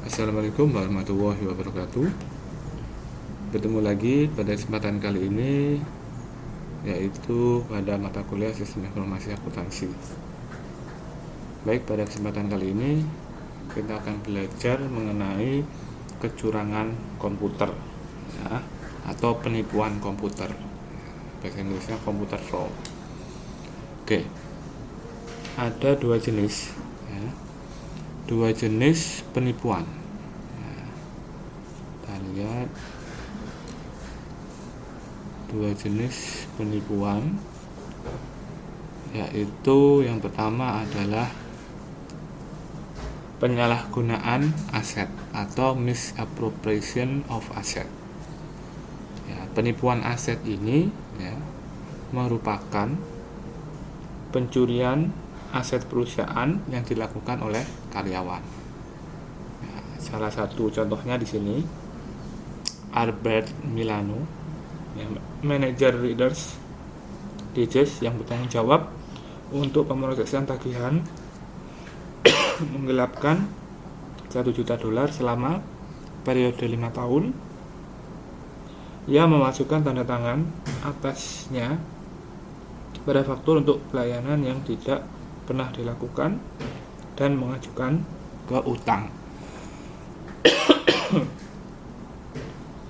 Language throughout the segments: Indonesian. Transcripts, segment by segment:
Assalamualaikum warahmatullahi wabarakatuh. Bertemu lagi pada kesempatan kali ini, yaitu pada mata kuliah Sistem Informasi Akuntansi. Baik, pada kesempatan kali ini kita akan belajar mengenai kecurangan komputer, ya, atau penipuan komputer. Bahasa Inggrisnya computer fraud. Oke, ada dua jenis, ya. Dua jenis penipuan. Kita lihat dua jenis penipuan, yaitu yang pertama adalah penyalahgunaan aset atau misappropriation of asset. Ya, penipuan aset ini merupakan pencurian aset perusahaan yang dilakukan oleh karyawan. Ya, salah satu contohnya di sini Albert Milano, manajer Reader's Digest yang bertanggung jawab untuk pemrosesan tagihan menggelapkan $1 juta selama periode 5 tahun. Ia memasukkan tanda tangan atasnya pada faktur untuk pelayanan yang tidak pernah dilakukan dan mengajukan ke utang.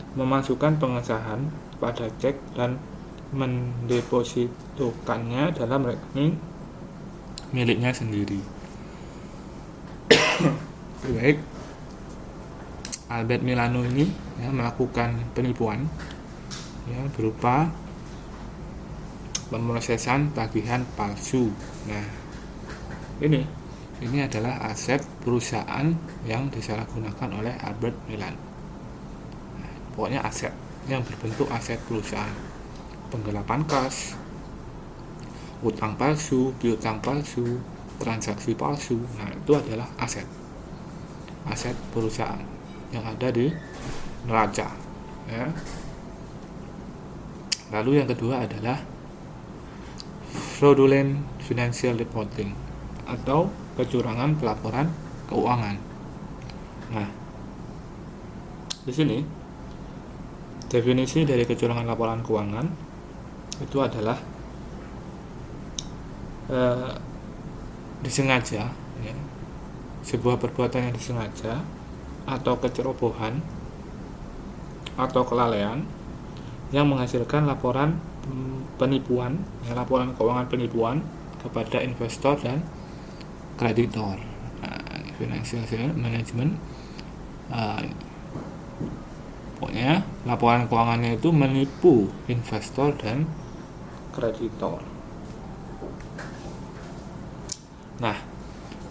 Memasukkan pengesahan pada cek dan mendepositokannya dalam rekening miliknya sendiri. Baik, Albert Milano ini melakukan penipuan berupa pemrosesan tagihan palsu. Nah, ini adalah aset perusahaan yang disalahgunakan oleh Albert Milano. Nah, pokoknya aset yang berbentuk aset perusahaan, penggelapan kas, utang palsu, piutang palsu, transaksi palsu. Nah, itu adalah aset perusahaan yang ada di neraca, ya. Lalu yang kedua adalah fraudulent financial reporting atau kecurangan pelaporan keuangan. Nah, di sini definisi dari kecurangan laporan keuangan itu adalah disengaja, sebuah perbuatan yang disengaja atau kecerobohan atau kelalaian yang menghasilkan laporan penipuan, laporan keuangan penipuan kepada investor dan kreditor. Financial management, pokoknya laporan keuangannya itu menipu investor dan kreditor. Nah,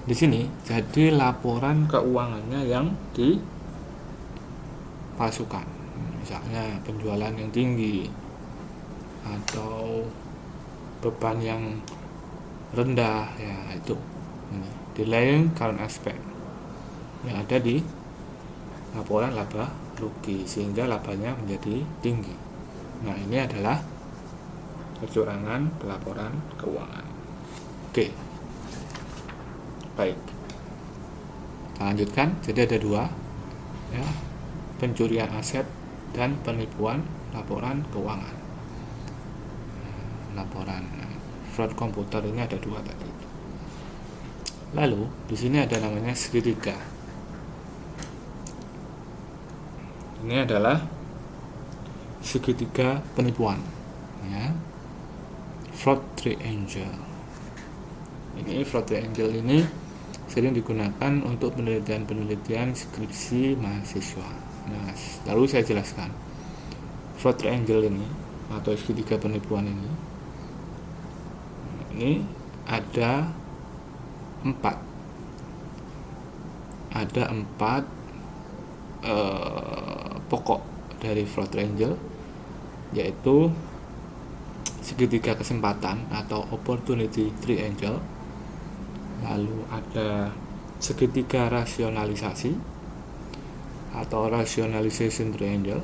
di sini jadi laporan keuangannya yang dipalsukan, misalnya penjualan yang tinggi atau beban yang rendah, ya itu delaying current aspect yang ada di laporan laba rugi sehingga labanya menjadi tinggi. Nah, ini adalah kecurangan pelaporan keuangan. Oke, baik, kita lanjutkan. Jadi ada dua, pencurian aset dan penipuan laporan keuangan. Laporan fraud komputer ini ada dua tadi. Lalu di sini ada namanya segitiga. Ini adalah segitiga penipuan, fraud triangle. Ini fraud triangle ini sering digunakan untuk penelitian skripsi mahasiswa. Nah, lalu saya jelaskan fraud triangle ini atau segitiga penipuan ini ada empat pokok dari fraud triangle, yaitu segitiga kesempatan atau opportunity triangle, lalu ada segitiga rasionalisasi atau rationalization triangle,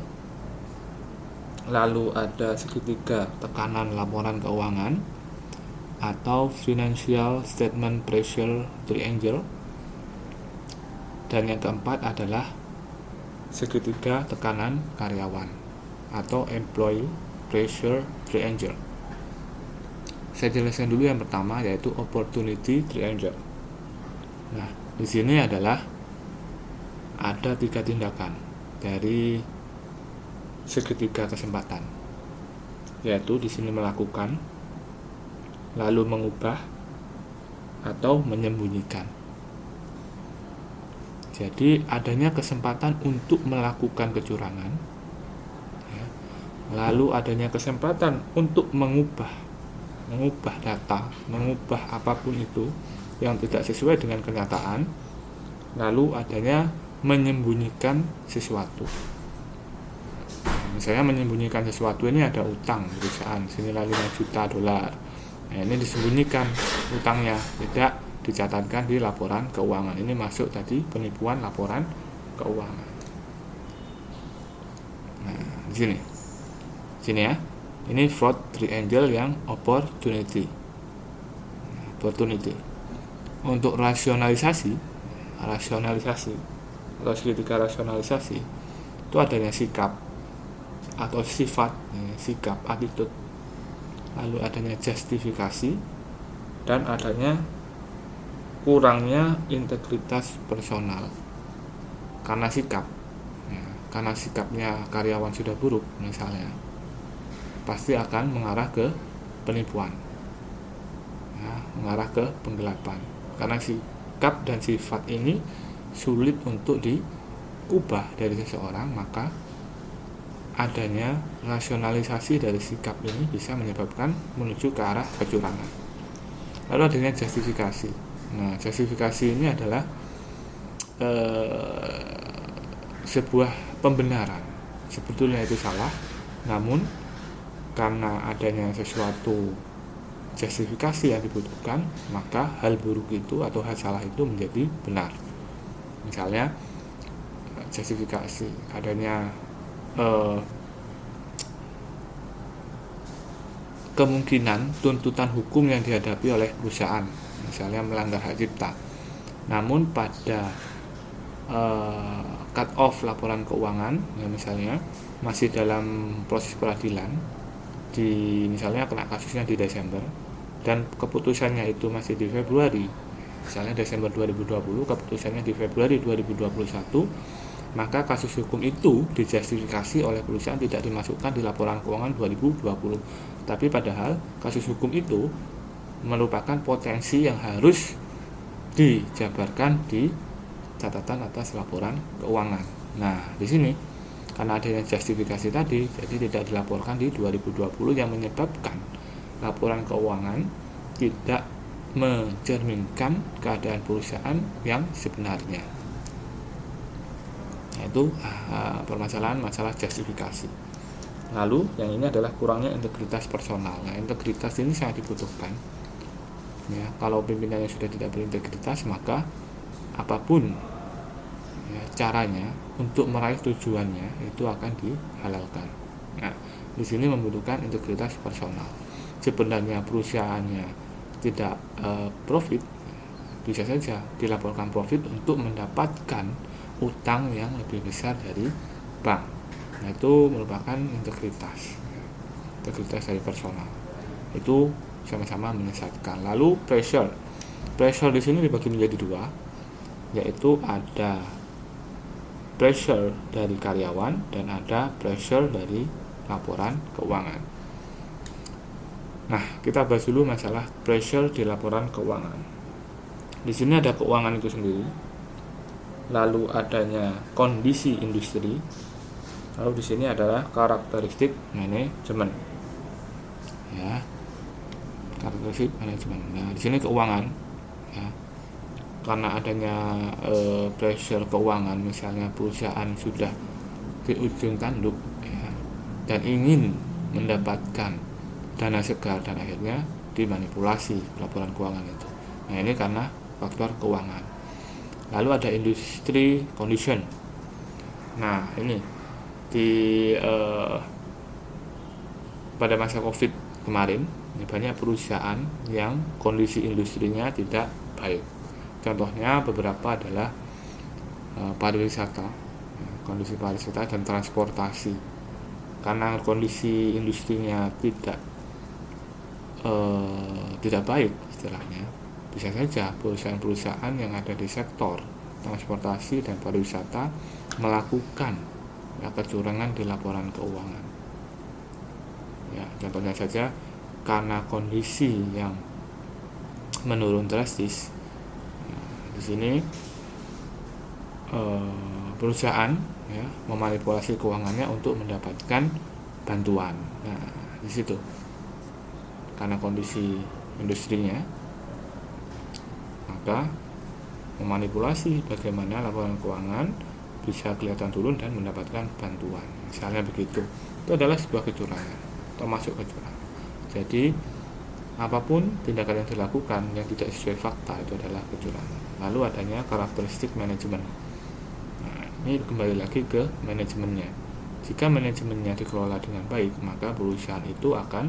lalu ada segitiga tekanan laporan keuangan atau financial statement pressure triangle, Dan yang keempat adalah segitiga tekanan karyawan atau employee pressure triangle. Saya jelaskan dulu yang pertama, yaitu opportunity triangle. Nah, di sini adalah ada 3 tindakan dari segitiga kesempatan, yaitu di sini melakukan, lalu mengubah, atau menyembunyikan. Jadi adanya kesempatan untuk melakukan kecurangan, ya. Lalu adanya kesempatan untuk mengubah data, mengubah apapun itu yang tidak sesuai dengan kenyataan, lalu adanya menyembunyikan sesuatu. Misalnya menyembunyikan sesuatu, ini ada utang perusahaan senilai 5 juta dolar. Nah, ini disembunyikan utangnya, tidak dicatatkan di laporan keuangan. Ini masuk tadi penipuan laporan keuangan. Nah, di sini ya. Ini fraud triangle yang opportunity. Untuk rasionalisasi atau segitiga rasionalisasi itu adanya sikap atau sifat, sikap, attitude, lalu adanya justifikasi, dan adanya kurangnya integritas personal karena sikap, ya, karena sikapnya karyawan sudah buruk misalnya, pasti akan mengarah ke penipuan, ya, mengarah ke penggelapan. Karena sikap dan sifat ini sulit untuk diubah dari seseorang, maka adanya rasionalisasi dari sikap ini bisa menyebabkan menuju ke arah kecurangan. Lalu adanya justifikasi. Nah, justifikasi ini adalah sebuah pembenaran. Sebetulnya itu salah, namun karena adanya sesuatu justifikasi yang dibutuhkan, maka hal buruk itu atau hal salah itu menjadi benar. Misalnya justifikasi adanya kemungkinan tuntutan hukum yang dihadapi oleh perusahaan, misalnya melanggar hak cipta, namun pada cut off laporan keuangan, ya misalnya masih dalam proses peradilan, misalnya kena kasusnya di Desember dan keputusannya itu masih di Februari, misalnya Desember 2020, keputusannya di Februari 2021, maka kasus hukum itu dijustifikasi oleh perusahaan tidak dimasukkan di laporan keuangan 2020. Tapi padahal kasus hukum itu merupakan potensi yang harus dijabarkan di catatan atas laporan keuangan. Nah, di sini karena adanya justifikasi tadi, jadi tidak dilaporkan di 2020 yang menyebabkan laporan keuangan tidak mencerminkan keadaan perusahaan yang sebenarnya. Itu permasalahan masalah justifikasi. Lalu yang ini adalah kurangnya integritas personal. Nah, integritas ini sangat dibutuhkan, ya. Kalau pimpinannya sudah tidak berintegritas, maka apapun, ya, caranya untuk meraih tujuannya itu akan dihalalkan. Nah, di sini membutuhkan integritas personal. Sebenarnya perusahaannya tidak profit, bisa saja dilaporkan profit untuk mendapatkan utang yang lebih besar dari bank. Nah, itu merupakan integritas dari personal. Itu sama-sama menyesatkan. Lalu pressure di sini dibagi menjadi 2, yaitu ada pressure dari karyawan dan ada pressure dari laporan keuangan. Nah, kita bahas dulu masalah pressure di laporan keuangan. Di sini ada keuangan itu sendiri, lalu adanya kondisi industri, lalu di sini adalah karakteristik manajemen, ya, karakteristik manajemen. Nah, di sini keuangan, ya, karena adanya pressure keuangan, misalnya perusahaan sudah di ujung tanduk, ya, dan ingin mendapatkan dana segar dan akhirnya dimanipulasi laporan keuangan itu. Nah, ini karena faktor keuangan. Lalu ada industri condition. Nah, ini pada masa COVID kemarin, banyak perusahaan yang kondisi industrinya tidak baik. Contohnya beberapa adalah pariwisata, kondisi pariwisata dan transportasi. Karena kondisi industrinya tidak baik istilahnya, bisa saja perusahaan-perusahaan yang ada di sektor transportasi dan pariwisata melakukan kecurangan di laporan keuangan. Ya, contohnya saja karena kondisi yang menurun drastis. Di sini perusahaan ya memanipulasi keuangannya untuk mendapatkan bantuan. Nah, di situ karena kondisi industrinya, maka memanipulasi bagaimana laporan keuangan bisa kelihatan turun dan mendapatkan bantuan. Misalnya begitu. Itu adalah sebuah kecurangan, termasuk kecurangan. Jadi apapun tindakan yang dilakukan yang tidak sesuai fakta itu adalah kecurangan. Lalu adanya karakteristik manajemen. Nah, ini kembali lagi ke manajemennya. Jika manajemennya dikelola dengan baik, maka perusahaan itu akan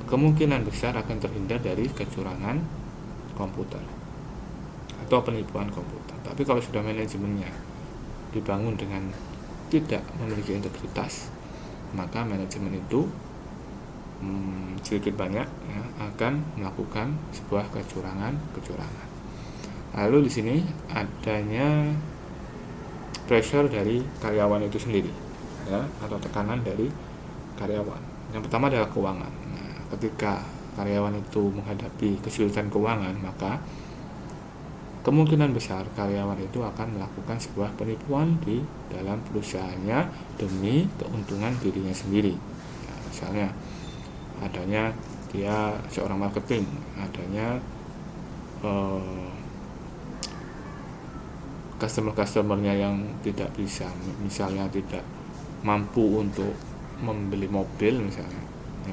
kemungkinan besar akan terhindar dari kecurangan komputer atau penipuan komputer. Tapi kalau sudah manajemennya dibangun dengan tidak memiliki integritas, maka manajemen itu sedikit banyak ya, akan melakukan sebuah kecurangan. Lalu di sini adanya pressure dari karyawan itu sendiri, ya, atau tekanan dari karyawan. Yang pertama adalah keuangan. Nah, ketika karyawan itu menghadapi kesulitan keuangan, maka kemungkinan besar karyawan itu akan melakukan sebuah penipuan di dalam perusahaannya demi keuntungan dirinya sendiri. Nah, misalnya adanya dia seorang marketing, adanya customer-customernya yang tidak bisa, misalnya tidak mampu untuk membeli mobil misalnya.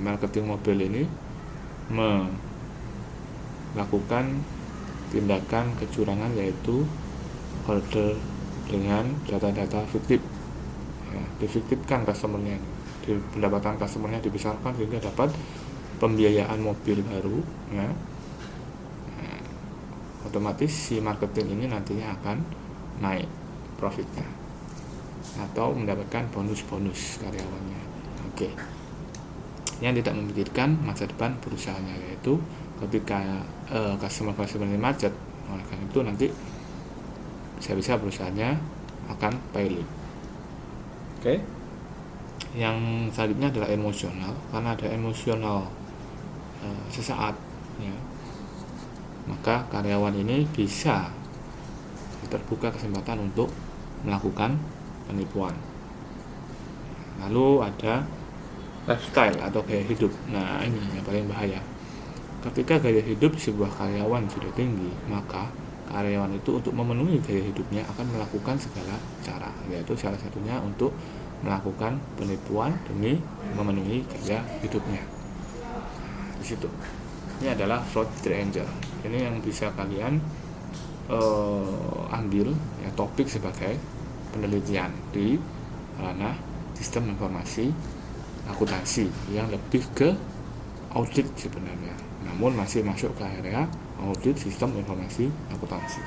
Marketing mobil ini melakukan tindakan kecurangan, yaitu order dengan data-data fiktif, ya, difiktifkan customernya, pendapatan customernya dibesarkan sehingga dapat pembiayaan mobil baru, ya. Nah, otomatis si marketing ini nantinya akan naik profitnya atau mendapatkan bonus-bonus karyawannya. Oke. Yang tidak memikirkan masa depan perusahaannya, yaitu ketika customer ini macet, oleh karena itu nanti bisa-bisa perusahaannya akan failing. Oke. Yang selanjutnya adalah emosional, karena ada emosional sesaat, ya, maka karyawan ini bisa terbuka kesempatan untuk melakukan penipuan. Lalu ada lifestyle atau gaya hidup. Nah, ini yang paling bahaya. Ketika gaya hidup sebuah karyawan sudah tinggi, maka karyawan itu untuk memenuhi gaya hidupnya akan melakukan segala cara, yaitu salah satunya untuk melakukan penipuan demi memenuhi gaya hidupnya. Di situ. Ini adalah fraud triangle. Ini yang bisa kalian ambil ya, topik sebagai penelitian di ranah sistem informasi akuntansi yang lebih ke audit sebenarnya, namun masih masuk ke area audit sistem informasi akuntansi.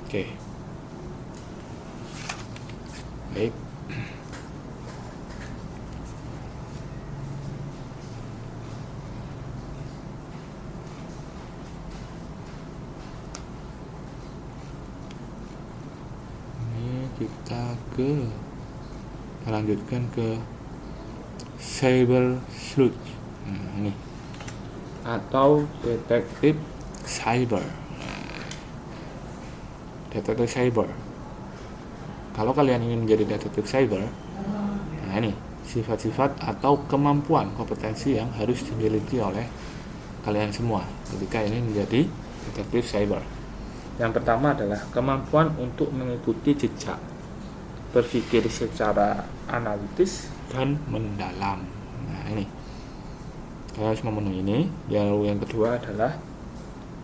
Oke. Baik. Kita lanjutkan ke cyber sleuth. Nah, ini atau detektif cyber. Detektif cyber. Kalau kalian ingin menjadi detektif cyber, nah ini sifat-sifat atau kemampuan kompetensi yang harus dimiliki oleh kalian semua ketika ingin menjadi detektif cyber. Yang pertama adalah kemampuan untuk mengikuti jejak, berpikir secara analitis dan mendalam. Nah, ini harus memenuhi ini. Lalu yang kedua adalah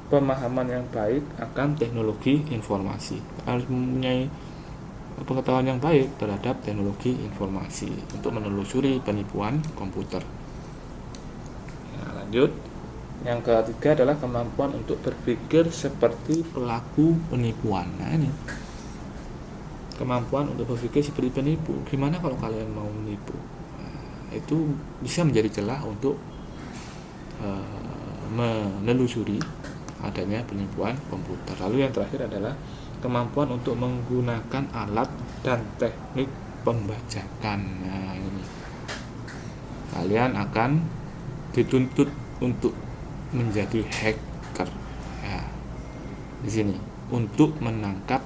pemahaman yang baik akan teknologi informasi. Harus mempunyai pengetahuan yang baik terhadap teknologi informasi untuk menelusuri penipuan komputer. Nah, lanjut. Yang ketiga adalah kemampuan untuk berpikir seperti pelaku penipuan. Nah ini, kemampuan untuk berpikir seperti penipu. Gimana kalau kalian mau menipu? Nah, itu bisa menjadi celah untuk menelusuri adanya penipuan komputer. Lalu yang terakhir adalah kemampuan untuk menggunakan alat dan teknik pembajakan. Nah ini, kalian akan dituntut untuk menjadi hacker. Ya, di sini untuk menangkap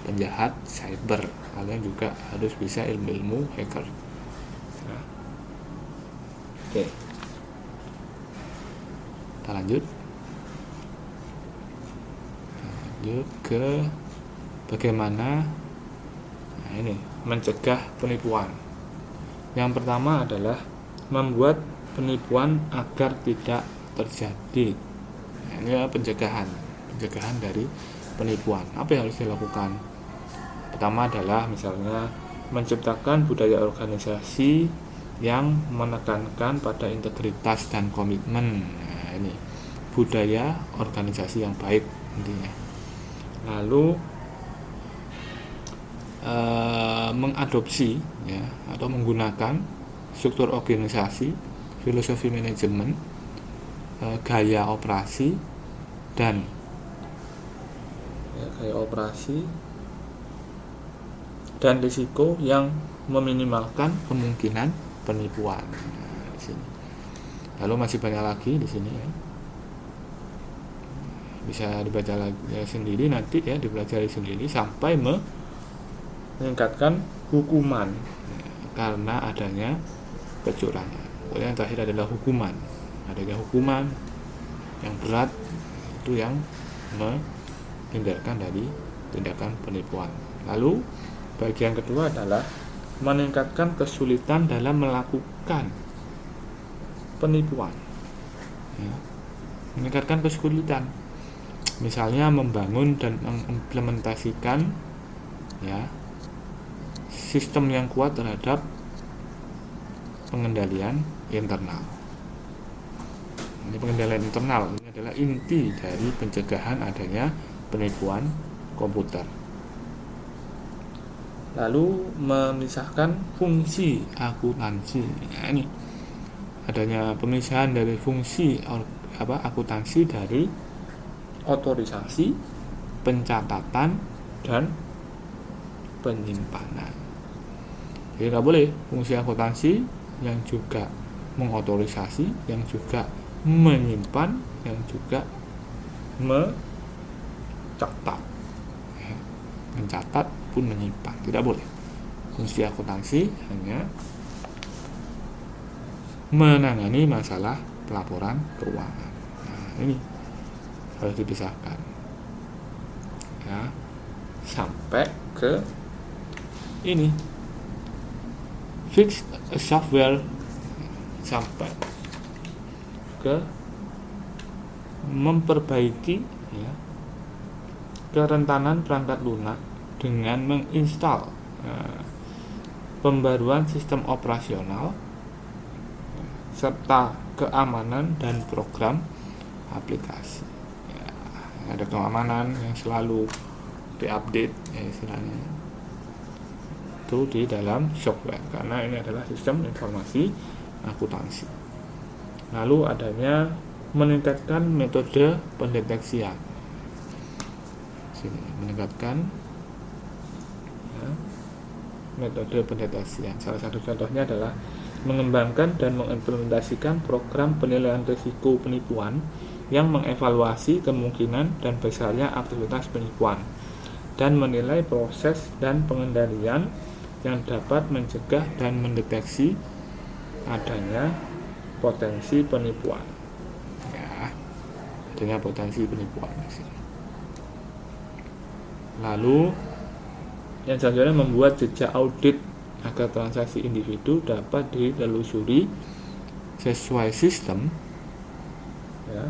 penjahat cyber, kalian juga harus bisa ilmu hacker. Nah, oke, kita lanjut ke bagaimana ini mencegah penipuan. Yang pertama adalah membuat penipuan agar tidak terjadi. Nah, ini adalah pencegahan dari penipuan. Apa yang harus dilakukan? Pertama adalah misalnya menciptakan budaya organisasi yang menekankan pada integritas dan komitmen. Nah, ini budaya organisasi yang baik intinya. Lalu mengadopsi ya, atau menggunakan struktur organisasi, filosofi manajemen, gaya operasi dan risiko yang meminimalkan kemungkinan penipuan. Nah, di sini. Lalu masih banyak lagi di sini ya. Bisa dibaca lagi sendiri nanti ya, dipelajari sendiri sampai meningkatkan hukuman karena adanya kecurangan. Yang terakhir adalah hukuman. Adanya hukuman yang berat itu yang menghindarkan dari tindakan penipuan. Lalu bagian kedua adalah meningkatkan kesulitan dalam melakukan penipuan. Ya. Meningkatkan kesulitan. Misalnya membangun dan mengimplementasikan ya sistem yang kuat terhadap pengendalian internal. Ini pengendalian internal ini adalah inti dari pencegahan adanya penipuan komputer. Lalu memisahkan fungsi akuntansi. Nah, ini adanya pemisahan dari fungsi akuntansi dari otorisasi, pencatatan, dan penyimpanan. Jadi nggak boleh fungsi akuntansi yang juga mengotorisasi, yang juga menyimpan, yang juga mencatat. Mencatat pun menyimpan, tidak boleh. Fungsi akuntansi hanya menangani masalah pelaporan keuangan. Nah, ini harus dipisahkan ya, sampai ke ini fix software, sampai ke memperbaiki ya, kerentanan perangkat lunak dengan menginstal pembaruan sistem operasional serta keamanan dan program aplikasi. Ada keamanan yang selalu diupdate ya istilahnya itu di dalam software, karena ini adalah sistem informasi akuntansi. Lalu adanya meningkatkan metode pendeteksian. Sini meningkatkan ya, metode pendeteksian. Salah satu contohnya adalah mengembangkan dan mengimplementasikan program penilaian risiko penipuan yang mengevaluasi kemungkinan dan besarnya aktivitas penipuan dan menilai proses dan pengendalian yang dapat mencegah dan mendeteksi adanya potensi penipuan. Ya, adanya potensi penipuan. Lalu yang selanjutnya membuat jejak audit agar transaksi individu dapat ditelusuri sesuai sistem ya,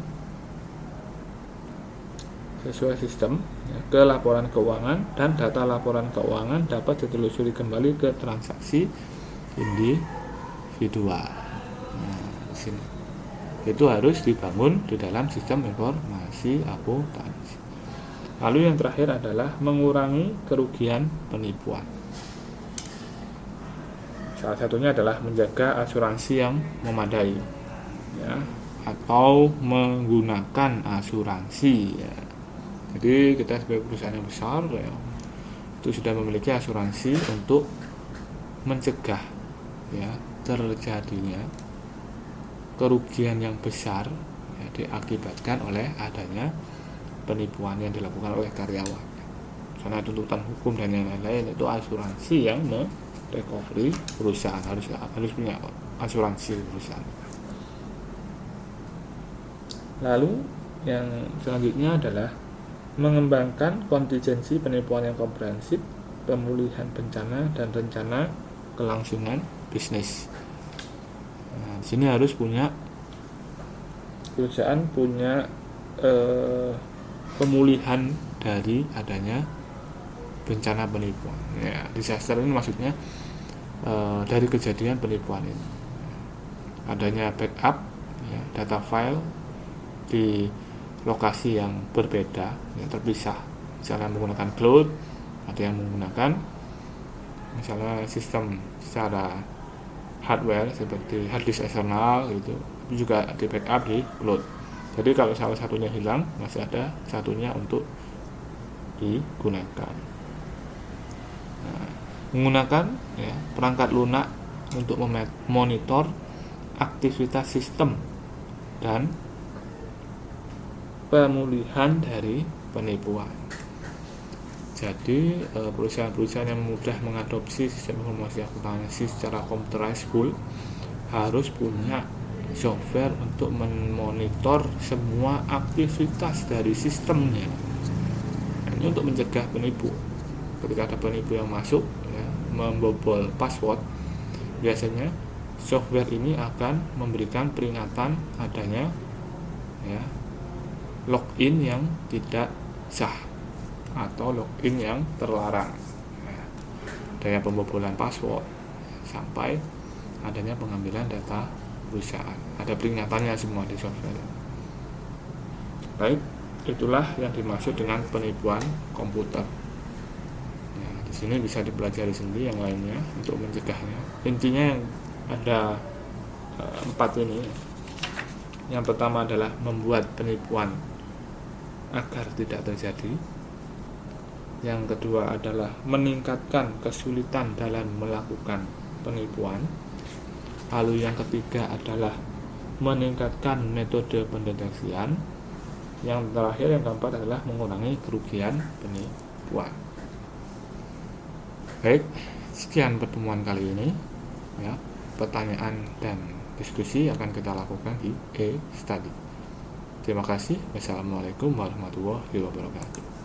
ke laporan keuangan, dan data laporan keuangan dapat ditelusuri kembali ke transaksi individual. Nah, di sini itu harus dibangun di dalam sistem informasi akuntansi. Lalu yang terakhir adalah mengurangi kerugian penipuan. Salah satunya adalah menjaga asuransi yang memadai, ya, atau menggunakan asuransi. Ya. Jadi kita sebagai perusahaan yang besar, ya, itu sudah memiliki asuransi untuk mencegah, ya, terjadinya kerugian yang besar, ya, diakibatkan oleh adanya penipuan yang dilakukan oleh karyawan. Karena tuntutan hukum dan yang lain-lain, itu asuransi yang recovery perusahaan harus punya asuransi perusahaan. Lalu yang selanjutnya adalah mengembangkan kontingensi penipuan yang komprehensif, pemulihan bencana dan rencana kelangsungan bisnis. Nah, di sini harus perusahaan punya pemulihan dari adanya bencana penipuan. Ya, disaster ini maksudnya dari kejadian penipuan ini. Adanya backup, ya, data file di lokasi yang berbeda, yang terpisah. Misalnya menggunakan cloud, ada yang menggunakan misalnya sistem secara hardware seperti hard disk eksternal gitu, itu juga di backup di cloud. Jadi kalau salah satunya hilang, masih ada satunya untuk digunakan. Menggunakan, ya, perangkat lunak untuk memonitor aktivitas sistem dan pemulihan dari penipuan. Jadi perusahaan-perusahaan yang mudah mengadopsi sistem informasi akuntansi secara computerized full harus punya software untuk memonitor semua aktivitas dari sistemnya. Ini untuk mencegah penipu. Ketika ada penipu yang masuk, ya, membobol password, biasanya software ini akan memberikan peringatan adanya, ya, login yang tidak sah atau login yang terlarang, ya, adanya pembobolan password sampai adanya pengambilan data perusahaan. Ada peringatannya semua di software. Baik, itulah yang dimaksud dengan penipuan komputer. Di sini bisa dipelajari sendiri yang lainnya untuk mencegahnya. Intinya yang ada 4 ini. Yang pertama adalah membuat penipuan agar tidak terjadi. Yang kedua adalah meningkatkan kesulitan dalam melakukan penipuan. Lalu yang ketiga adalah meningkatkan metode pendeteksian. Yang terakhir, yang keempat adalah mengurangi kerugian penipuan. Baik, sekian pertemuan kali ini, ya. Pertanyaan dan diskusi akan kita lakukan di e-study. Terima kasih. Wassalamualaikum warahmatullahi wabarakatuh.